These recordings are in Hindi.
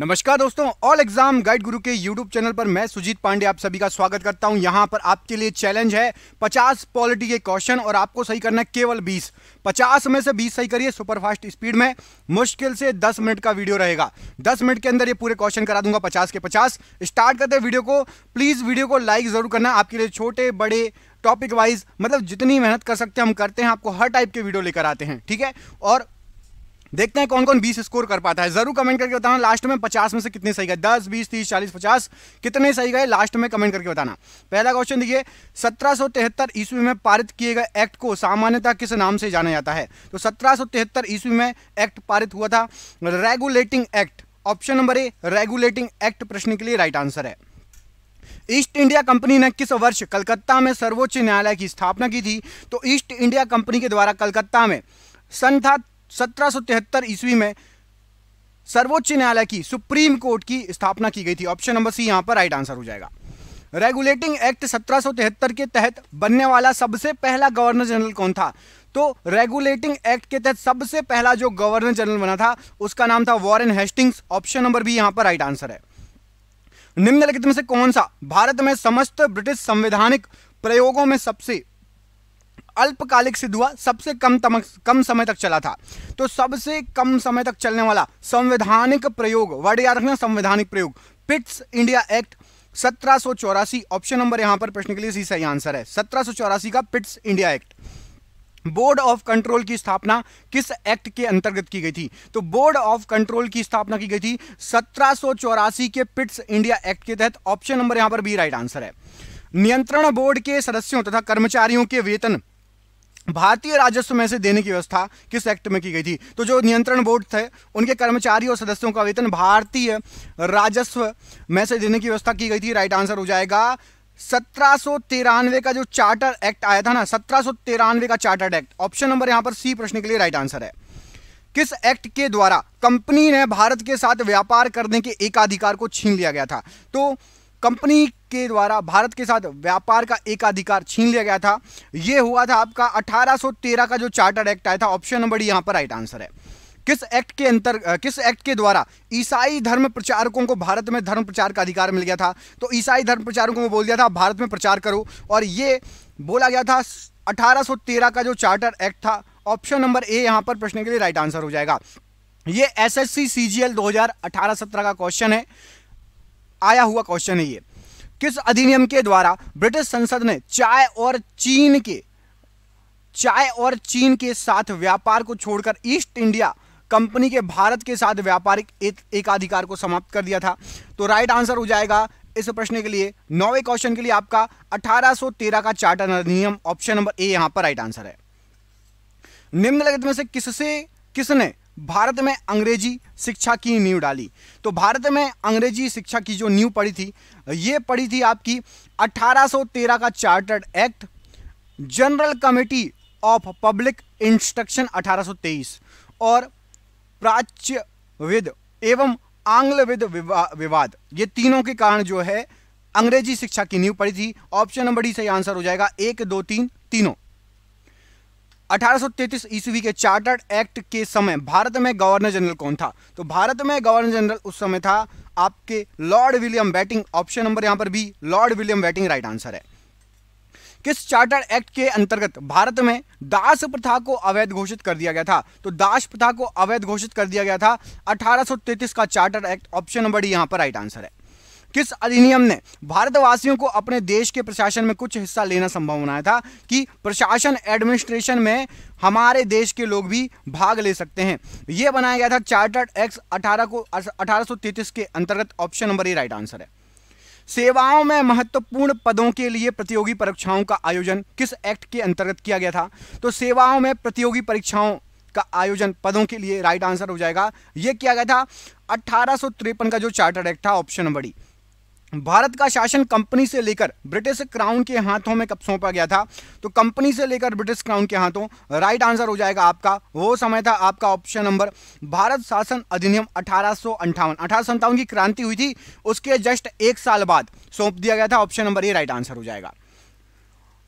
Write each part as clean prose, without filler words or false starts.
नमस्कार दोस्तों, ऑल एग्जाम गाइड गुरु के यूट्यूब चैनल पर मैं सुजीत पांडे आप सभी का स्वागत करता हूं। यहां पर आपके लिए चैलेंज है 50 पॉलिटी के क्वेश्चन और आपको सही करना है केवल 20। 50 में से 20 सही करिए सुपरफास्ट स्पीड में। मुश्किल से 10 मिनट का वीडियो रहेगा। 10 मिनट के अंदर ये पूरे क्वेश्चन करा दूंगा 50 के 50। स्टार्ट करते हैं वीडियो को। प्लीज वीडियो को लाइक जरूर करना। आपके लिए छोटे बड़े टॉपिक वाइज मतलब जितनी मेहनत कर सकते हैं हम करते हैं। आपको हर टाइप के वीडियो लेकर आते हैं, ठीक है। और देखते हैं कौन कौन 20 स्कोर कर पाता है। जरूर कमेंट करके बताना लास्ट में 50 में से कितने सही गए। 10, 20, 30, 40, 50 कितने सही गए लास्ट में कमेंट करके बताना। पहला क्वेश्चन देखिए, 1773 ईस्वी में पारित किए गए एक्ट को सामान्यतः किस नाम से जाना जाता है? तो 1773 ईस्वी में एक्ट पारित हुआ था regulating act. Option number A regulating act प्रश्न के लिए राइट आंसर है। ईस्ट इंडिया कंपनी ने किस वर्ष कलकत्ता में सर्वोच्च न्यायालय की स्थापना की थी? तो ईस्ट इंडिया कंपनी के द्वारा कलकत्ता में सन था 1773 ईस्वी में सर्वोच्च न्यायालय की सुप्रीम कोर्ट की स्थापना की गई थी। ऑप्शन नंबर सी यहां पर राइट आंसर हो जाएगा। रेगुलेटिंग एक्ट 1773 के तहत बनने वाला सबसे पहला गवर्नर जनरल कौन था? तो रेगुलेटिंग एक्ट के तहत सबसे पहला जो गवर्नर जनरल बना था उसका नाम था Warren Hastings. Option number B यहां पर राइट आंसर है। निम्नलिखित में से कौन सा भारत में समस्त ब्रिटिश संवैधानिक प्रयोगों में सबसे अल्पकालिक सिद्ध हुआ, सबसे कम समय तक चला था? तो सबसे कम समय तक चलने वाला संवैधानिक प्रयोग, वर्ड याद रखना, संवैधानिक प्रयोग, Pitt's India act 1784। Option number यहां पर प्रश्न के लिए सी सही आंसर है। 1784 का Pitt's India act. Board of control की स्थापना किस एक्ट के अंतर्गत की गई थी? तो बोर्ड ऑफ कंट्रोल की स्थापना की गई थी 1784 के पिट्स इंडिया एक्ट के तहत। ऑप्शन नंबर यहां पर बी राइट आंसर है। नियंत्रण बोर्ड के सदस्यों तथा कर्मचारियों के वेतन भारतीय राजस्व में से देने की व्यवस्था किस एक्ट में की गई थी? तो जो नियंत्रण बोर्ड थे उनके कर्मचारियों और सदस्यों का वेतन भारतीय राजस्व में से देने की व्यवस्था की गई थी। राइट आंसर हो जाएगा 1793 का जो चार्टर एक्ट आया था ना, 1793 का चार्टर्ड एक्ट। ऑप्शन नंबर यहां पर सी प्रश्न के लिए राइट आंसर है। किस एक्ट के द्वारा कंपनी ने भारत के साथ व्यापार करने के एकाधिकार को छीन लिया गया था? तो कंपनी के द्वारा भारत के साथ व्यापार का एकाधिकार छीन लिया गया था, यह हुआ था आपका 1813 का जो चार्टर एक्ट आया था। ऑप्शन नंबर डी यहां पर राइट आंसर है। किस एक्ट के द्वारा ईसाई धर्म प्रचारकों को भारत में धर्म प्रचार का अधिकार मिल गया था? तो ईसाई धर्म प्रचारकों को बोल दिया था भारत में प्रचार करो, और यह बोला गया था 1813 का जो चार्टर एक्ट था। ऑप्शन नंबर ए यहां पर प्रश्न के लिए राइट आंसर हो जाएगा। यह एसएससी सीजीएल 2018-17 का क्वेश्चन है, आया हुआ क्वेश्चन है ये। किस अधिनियम के द्वारा ब्रिटिश संसद ने चाय और चीन के साथ व्यापार को छोड़कर ईस्ट इंडिया कंपनी के भारत के साथ व्यापारिक एकाधिकार को समाप्त कर दिया था? तो राइट आंसर हो जाएगा इस प्रश्न के लिए, 9वें क्वेश्चन के लिए आपका 1813 का चार्टर अधिनियम। ऑप्शन नंबर ए यहां पर राइट आंसर है। निम्नलिखित में से किसने भारत में अंग्रेजी शिक्षा की नींव डाली? तो भारत में अंग्रेजी शिक्षा की जो नींव पड़ी थी, यह पड़ी थी आपकी 1813 का chartered act, general committee of public instruction 1823 और प्राच्यविद एवं आंग्लविद विवाद, ये तीनों के कारण जो है अंग्रेजी शिक्षा की नींव पड़ी थी। ऑप्शन नंबर डी सही आंसर हो जाएगा, 1, 2, 3 तीनों। 1833 ईस्वी के चार्टर्ड एक्ट के समय भारत में गवर्नर जनरल कौन था? तो भारत में गवर्नर जनरल उस समय था आपके Lord William Bentinck. Option number यहां पर B Lord William Bentinck right answer है। किस चार्टर्ड एक्ट के अंतर्गत भारत में दास प्रथा को अवैध घोषित कर दिया गया था? तो दास प्रथा को अवैध घोषित कर दिया गया था 1833 का chartered act. Option number D यहां पर राइट आंसर है। किस अधिनियम ने भारतवासियों को अपने देश के प्रशासन में कुछ हिस्सा लेना संभव बनाया था कि प्रशासन एडमिनिस्ट्रेशन में हमारे देश के लोग भी भाग ले सकते हैं? यह बनाया गया था चार्टर्ड एक्ट 1833 के अंतर्गत। Option number A right answer है। सेवाओं में महत्वपूर्ण पदों के लिए प्रतियोगी परीक्षाओं का आयोजन किस एक्ट के अंतर्गत किया गया था? तो सेवाओं में प्रतियोगी परीक्षाओं का आयोजन पदों के लिए राइट आंसर हो जाएगा, यह किया गया था 1853 का जो चार्टर्ड एक्ट था। Option number D. भारत का शासन कंपनी से लेकर ब्रिटिश क्राउन के हाथों में कब सौंपा गया था? तो कंपनी से लेकर ब्रिटिश क्राउन के हाथों, राइट आंसर हो जाएगा आपका, वो समय था आपका ऑप्शन नंबर भारत शासन अधिनियम 1858 की क्रांति हुई थी उसके जस्ट 1 साल बाद सौंप दिया गया था। Option number A right answer हो जाएगा।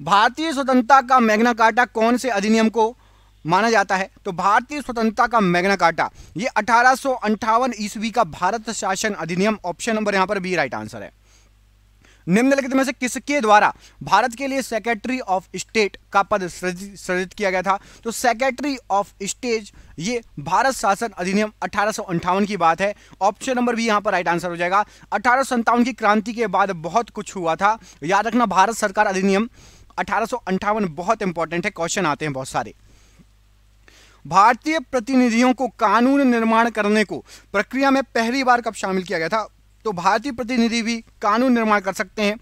भारतीय स्वतंत्रता का मैग्ना कार्टा कौन से अधिनियम को माना जाता है। तो भारतीय स्वतंत्रता का मैग्ना कार्टा ये 1858 ईस्वी का भारत शासन अधिनियम, ऑप्शन नंबर यहां पर बी राइट आंसर है। निम्नलिखित में से किसके द्वारा भारत के लिए सेक्रेटरी ऑफ स्टेट का पद सृजित किया गया था? तो सेक्रेटरी ऑफ स्टेट ये भारत शासन अधिनियम 1858 की बात है, ऑप्शन नंबर बी यहां पर राइट आंसर हो जाएगा। 1857 की क्रांति के बाद बहुत कुछ हुआ था, याद रखना भारत सरकार अधिनियम 1858 बहुत इंपॉर्टेंट है, क्वेश्चन आते हैं बहुत सारे। भारतीय प्रतिनिधियों को कानून निर्माण करने को प्रक्रिया में पहली बार कब शामिल किया गया था? तो भारतीय प्रतिनिधि भी कानून निर्माण कर सकते हैं,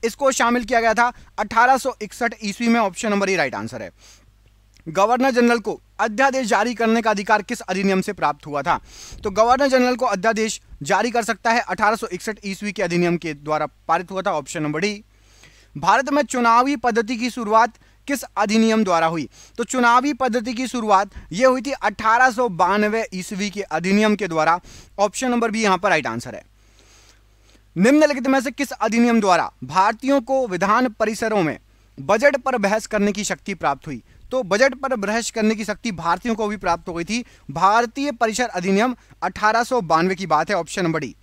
इसको शामिल किया गया था 1861 ईस्वी में, option number A right answer है। गवर्नर जनरल को अध्यादेश जारी करने का अधिकार किस अधिनियम से प्राप्त हुआ था? तो गवर्नर जनरल को अध्यादेश जारी कर सकता है 1861 ईस्वी के अधिनियम के द्वारा पारित हुआ था, ऑप्शन नंबर डी। भारत में चुनावी पद्धति की शुरुआत किस अधिनियम द्वारा हुई? तो चुनावी पद्धति की शुरुआत यह हुई थी 1892 ईस्वी के अधिनियम के द्वारा, ऑप्शन नंबर बी यहां पर राइट आंसर है। निम्नलिखित में से किस अधिनियम द्वारा भारतीयों को विधान परिसरों में बजट पर बहस करने की शक्ति प्राप्त हुई? तो बजट पर बहस करने की शक्ति भारतीयों को भी प्राप्त हो गई थी, भारतीय परिसर अधिनियम 1892 की बात है, ऑप्शन नंबर डी।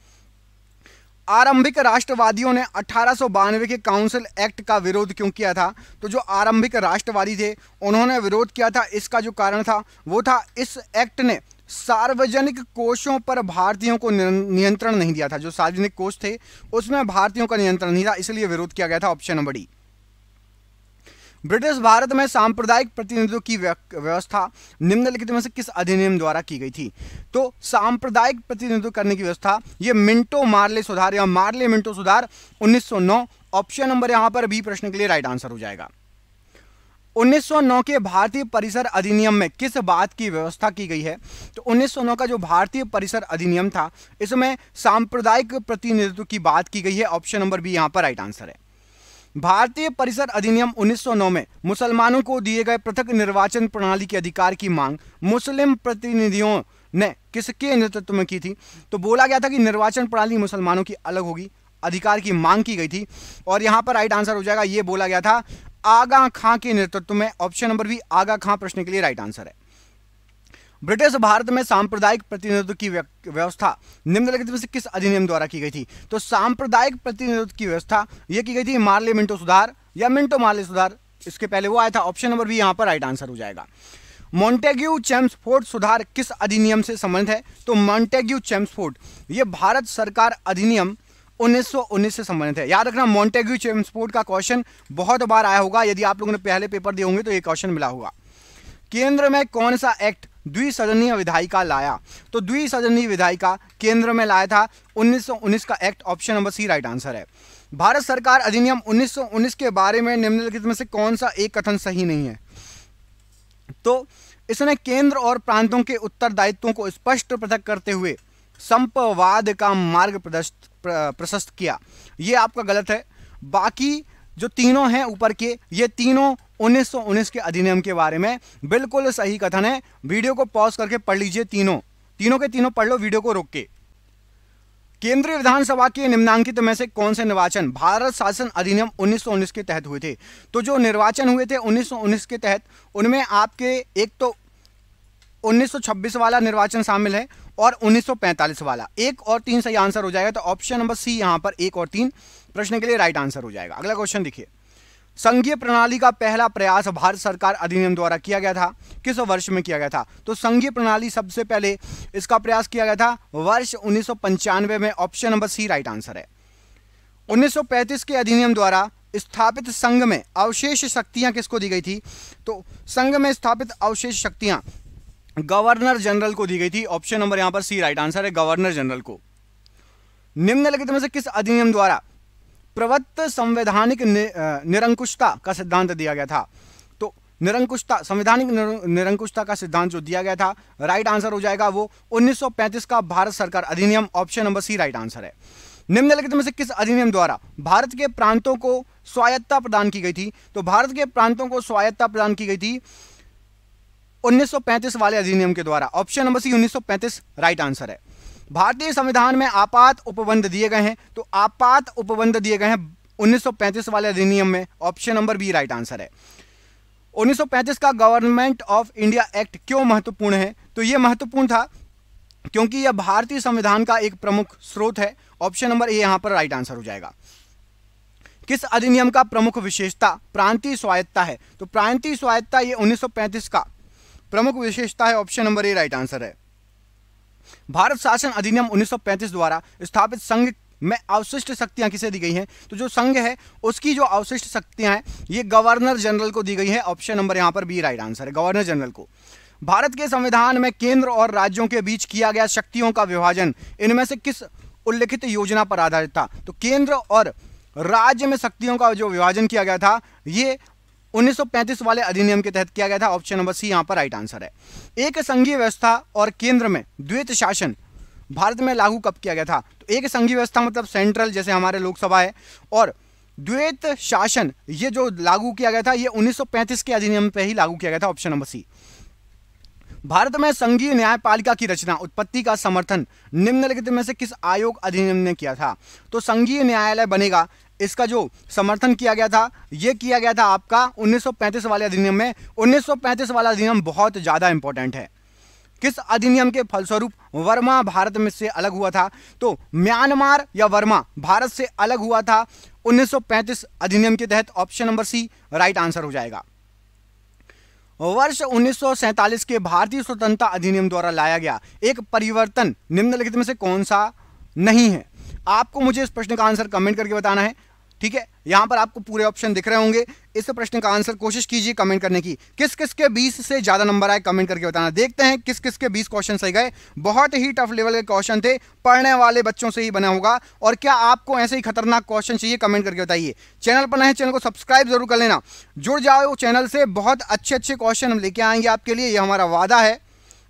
आरंभिक राष्ट्रवादियों ने 1892 के काउंसिल एक्ट का विरोध क्यों किया था? तो जो आरंभिक राष्ट्रवादी थे उन्होंने विरोध किया था, इसका जो कारण था वो था इस एक्ट ने सार्वजनिक कोषों पर भारतीयों को नियंत्रण नहीं दिया था। जो सार्वजनिक कोष थे उसमें भारतीयों का नियंत्रण नहीं था, इसलिए विरोध किया गया था, option number D. British Bharat में सांप्रदायिक प्रतिनिधित्व की व्यवस्था निम्नलिखित में से किस अधिनियम द्वारा की गई थी? तो सांप्रदायिक प्रतिनिधित्व करने की व्यवस्था ये मिंटो मार्ले सुधार या मार्ले मिंटो सुधार 1909, ऑप्शन नंबर यहां पर बी प्रश्न के लिए राइट आंसर हो जाएगा। 1909 के भारतीय परिसर अधिनियम में किस बात की व्यवस्था की गई है? तो 1909 का जो भारतीय परिसर अधिनियम था इसमें सांप्रदायिक प्रतिनिधित्व की बात की गई है, ऑप्शन नंबर बी यहां पर राइट आंसर है। भारतीय परिसर अधिनियम 1909 में मुसलमानों को दिए गए पृथक निर्वाचन प्रणाली के अधिकार की मांग मुस्लिम प्रतिनिधियों ने किसके नेतृत्व में की थी? तो बोला गया था कि निर्वाचन प्रणाली मुसलमानों की अलग होगी, अधिकार की मांग की गई थी, और यहां पर राइट आंसर हो जाएगा, यह बोला गया था आगा खां के नेतृत्व में, ऑप्शन नंबर बी आगा खां प्रश्न के लिए राइट आंसर है। ब्रिटिश भारत में सांप्रदायिक प्रतिनिधित्व की व्यवस्था निम्नलिखित में से किस अधिनियम द्वारा की गई थी? तो सांप्रदायिक प्रतिनिधित्व की व्यवस्था यह की गई थी मार्ले मिंटो सुधार या मिंटो मार्ले सुधार, इसके पहले वो आया था, ऑप्शन नंबर बी यहां पर राइट आंसर हो जाएगा। मॉन्टेग्यू चेम्सफोर्ड सुधार किस अधिनियम से संबंधित है? तो मॉन्टेग्यू चेम्सफोर्ड यह भारत सरकार अधिनियम 1919 से संबंधित है। याद रखना मॉन्टेग्यू चेम्सफोर्ड का क्वेश्चन बहुत बार आया होगा, यदि आप लोगों ने पहले पेपर दिए होंगे तो ये क्वेश्चन मिला होगा। केंद्र में कौन सा एक्ट द्विसदनीय विधायिका लाया? तो द्विसदनीय विधायिका केंद्र में लाया था 1919 का act, option number C right answer है। भारत सरकार अधिनियम 1919 के बारे में निम्नलिखित में से कौन सा एक कथन सही नहीं है? तो इसने केंद्र और प्रांतों के उत्तरदायित्वों को स्पष्ट पृथक करते हुए संपवाद का मार्ग प्रशस्त किया, ये आपका गलत है। बाकी जो तीनों हैं ऊपर के, ये तीनों 1919 के अधिनियम के बारे में बिल्कुल सही कथन है। वीडियो को पॉज करके पढ़ लीजिए, तीनों के तीनों पढ़ लो वीडियो को रोक के। केंद्रीय विधानसभा के निम्नांकित में से कौन से निर्वाचन भारत शासन अधिनियम 1919 के तहत हुए थे? तो जो निर्वाचन हुए थे 1919 के तहत, उनमें आपके एक तो 1926 वाला निर्वाचन शामिल है और 1945 वाला। 1 और 3 सही आंसर हो जाएगा, तो ऑप्शन नंबर सी यहां पर 1 और 3 प्रश्न के लिए राइट आंसर हो जाएगा। अगला क्वेश्चन देखिए, संघीय प्रणाली का पहला प्रयास भारत सरकार अधिनियम द्वारा किया गया था, किस वर्ष में किया गया था? तो संघीय प्रणाली सबसे पहले इसका प्रयास किया गया था वर्ष 1995 में, option number C right answer है। 1935 के अधिनियम द्वारा स्थापित संघ में अवशेष शक्तियां किसको दी गई थी? तो संघ में स्थापित अवशेष शक्तियां गवर्नर जनरल को दी गई थी, ऑप्शन नंबर यहां पर सी राइट आंसर है, गवर्नर जनरल को। निम्नलिखित में से किस अधिनियम द्वारा प्रवृत्त संवैधानिक निरंकुशता का सिद्धांत दिया गया था? तो निरंकुशता, संवैधानिक निरंकुशता का सिद्धांत जो दिया गया था, राइट आंसर हो जाएगा वो 1935 का भारत सरकार अधिनियम, option number C right answer है। निम्नलिखित में से किस अधिनियम द्वारा भारत के प्रांतों को स्वायत्तता प्रदान की गई थी? तो भारत के प्रांतों को स्वायत्तता प्रदान की गई थी 1935 वाले अधिनियम के द्वारा, option number C 1935 right answer है। भारतीय संविधान में आपात उपबंध दिए गए हैं, तो आपात उपबंध दिए गए हैं 1935 वाले अधिनियम में, option number B right answer है। 1935 का गवर्नमेंट ऑफ इंडिया एक्ट क्यों महत्वपूर्ण है? तो यह महत्वपूर्ण था क्योंकि यह भारतीय संविधान का एक प्रमुख स्रोत है। ऑप्शन नंबर ए यहां पर राइट आंसर हो जाएगा। किस अधिनियम का प्रमुख विशेषता प्रांतीय स्वायत्ता है? तो प्रांतीय स्वायत्ता ये 1935 का प्रमुख विशेषता है। Option number A right answer है। भारत शासन अधिनियम 1935 द्वारा स्थापित संघ में अवशिष्ट शक्तियां किसे दी गई हैं? तो जो संघ है उसकी जो अवशिष्ट शक्तियां हैं ये गवर्नर जनरल को दी गई है। ऑप्शन नंबर यहां पर बी राइट आंसर है, गवर्नर जनरल को। भारत के संविधान में केंद्र और राज्यों के बीच किया गया शक्तियों का विभाजन इनमें से किस उल्लिखित योजना पर आधारित था? तो केंद्र और राज्य में शक्तियों का जो विभाजन किया गया था ये 1935 वाले अधिनियम के तहत किया गया था। ऑप्शन नंबर सी यहां पर राइट आंसर है। एक संघीय व्यवस्था और केंद्र में द्वैत शासन भारत में लागू कब किया गया था? तो एक संघीय व्यवस्था मतलब सेंट्रल जैसे हमारे लोकसभा है, और द्वैत शासन ये जो लागू किया गया था ये 1935 के अधिनियम पे ही लागू किया गया था। ऑप्शन नंबर सी। भारत में संघीय न्यायपालिका की रचना उत्पत्ति का समर्थन निम्नलिखित में से किस आयोग अधिनियम ने किया था? तो संघीय न्यायालय बनेगा इसका जो समर्थन किया गया था यह किया गया था आपका 1935 वाले अधिनियम में। 1935 वाला अधिनियम बहुत ज्यादा इंपॉर्टेंट है। किस अधिनियम के फलस्वरूप वर्मा भारत में से अलग हुआ था? तो म्यांमार या वर्मा भारत से अलग हुआ था 1935 अधिनियम के तहत। Option number C right answer हो जाएगा। वर्ष 1947 के भारतीय स्वतंत्रता अधिनियम द्वारा लाया गया एक परिवर्तन निम्नलिखित में से कौन सा नहीं है? आपको मुझे इस प्रश्न का आंसर कमेंट करके बताना है। ठीक है, यहां पर आपको पूरे ऑप्शन दिख रहे होंगे। इस प्रश्न का आंसर कोशिश कीजिए कमेंट करने की। किस किस के 20 से ज्यादा नंबर आए कमेंट करके बताना। देखते हैं किस किस के 20 क्वेश्चन सही गए। बहुत ही टफ लेवल के क्वेश्चन थे, पढ़ने वाले बच्चों से ही बना होगा। और क्या आपको ऐसे ही खतरनाक क्वेश्चन चाहिए कमेंट करके बताइए। चैनल पर नए चैनल को सब्सक्राइब जरूर कर लेना, जुड़ जाओ चैनल से। बहुत अच्छे क्वेश्चन हम लेके आएंगे आपके लिए, यह हमारा वादा है।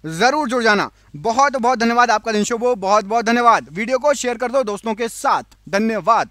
जरूर जुड़ जाना। बहुत बहुत धन्यवाद। आपका दिन शुभ हो। बहुत बहुत धन्यवाद। वीडियो को शेयर कर दो दोस्तों के साथ। धन्यवाद।